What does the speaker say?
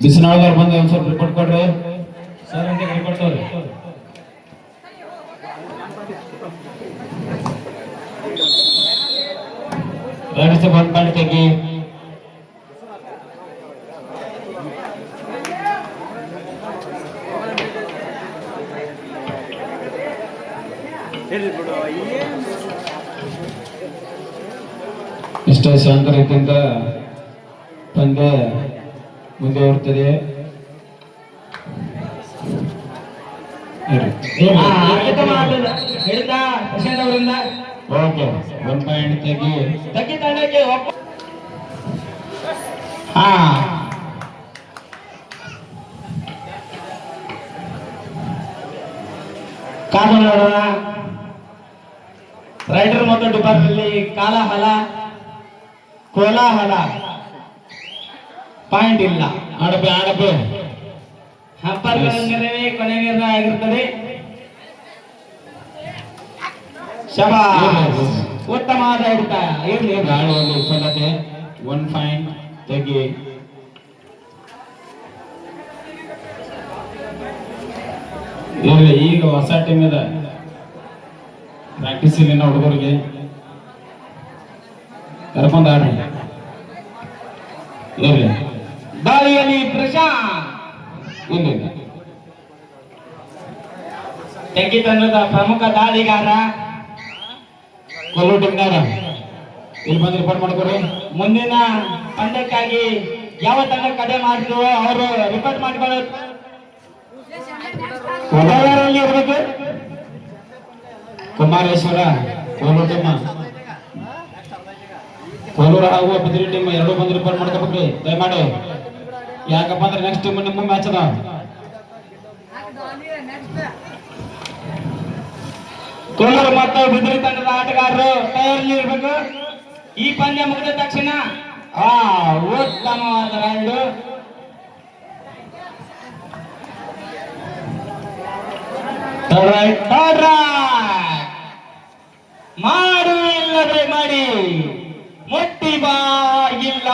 ಬಿಸಿನಾಳದವ್ರು ಬಂದು ಒಂದ್ ಸ್ವಲ್ಪ ರಿಪೋರ್ಟ್ ಕೊಡ್ರಿ ಸರ್ ಅಂತ ರಿಪೋರ್ಟ್ ತೋರಿ. ರೆಡಿ ಬಂದ್ ಮಾಡಿ ತೆಗಿ. ಇಷ್ಟ ಶಾಂತ ರೀತಿಯಿಂದ ಪಂದ್ಯ ಮುಂದೆ ಹೋಗ್ತದೆ. ಓಕೆ 1 ಪಾಯಿಂಟ್ ತೆಗಿ ತಂಡಕ್ಕೆ. ಕಾದು ನೋಡೋಣ. ರೈಡರ್ ಮತ್ತು ಡಿಪಾರ್ಟ್ನಲ್ಲಿ ಕಾಲಹಲ ಕೋಲಾಹಲ ಪಾಯಿಂಟ್ ಇಲ್ಲ. ಆಡಬೆ ಹಂಪರ್ ಕೊನೆ ನಿರ್ಣಯ ಆಗಿರುತ್ತದೆ. ಶಬಾಷ್, ಉತ್ತಮವಾದ ಹಿಡಿತ. ಇರಲಿ ಗಾಳಿಯಲ್ಲಿ ವಿಫಲತೆ. 1 ಪಾಯಿಂಟ್ ತೆಗಿ. ಇರಲಿ, ಈಗ ಹೊಸ ಟೀಮ್ ಇದೆ, ಪ್ರಾಕ್ಟೀಸ್ ಇಲ್ಲಿನ ಹುಡುಗರಿಗೆ ಕರ್ಕೊಂಡು ಆಡ್ರಿ. ಇರಲಿ, ದಾಳಿಯಲ್ಲಿ ಪ್ರಶಾಂತ್ ಇಲ್ಲಿ ತೆಗಿ ತಂಡದ ಪ್ರಮುಖ ದಾಳಿಗಾರ. ಕೊಲ್ಲೂರು ಟೀಮ್ನಾರ ಇಲ್ಲಿ ಬಂದು ರಿಪೋರ್ಟ್ ಮಾಡ್ಕೊಡ್ರಿ. ಮುಂದಿನ ಪಂದ್ಯಕ್ಕಾಗಿ ಯಾವ ತಂಡ ಕಡೆ ಮಾಡಿದ್ರು ಅವರು ರಿಪೋರ್ಟ್ ಮಾಡ್ಕೊಳ್ಳೋದು ಇರ್ಬೇಕು. ಕುಮಾರೇಶ್ವರ ಕೋಲೂರು ಟೀಮ್, ಕೋಲೂರು ಹಾಗೂ ಬಿದಿರಿ ಟೀಮ್ ಎರಡು ಬಂದು ರಿಪೋರ್ಟ್ ಮಾಡ್ಕೋಬೇಕ್ರಿ ದಯಮಾಡಿ. ಯಾಕಪ್ಪ ಅಂದ್ರೆ ನೆಕ್ಸ್ಟ್ ಟೀಮ್ ನಿಮ್ಮ ಮ್ಯಾಚ್ ಅದ. ಕೋಲೂರು ಮತ್ತು ಬಿದಿರಿ ತಂಡದ ಆಟಗಾರರು ತಯಾರಿ ಇರಬೇಕು. ಈ ಪಂದ್ಯ ಮುಗಿದ ತಕ್ಷಣ ಉತ್ತಮವಾದ ರೈಡು. ಮಾಡು ಇಲ್ಲದೆ ಮಾಡಿ ಮುಟ್ಟಿ ಬಾ ಇಲ್ಲ.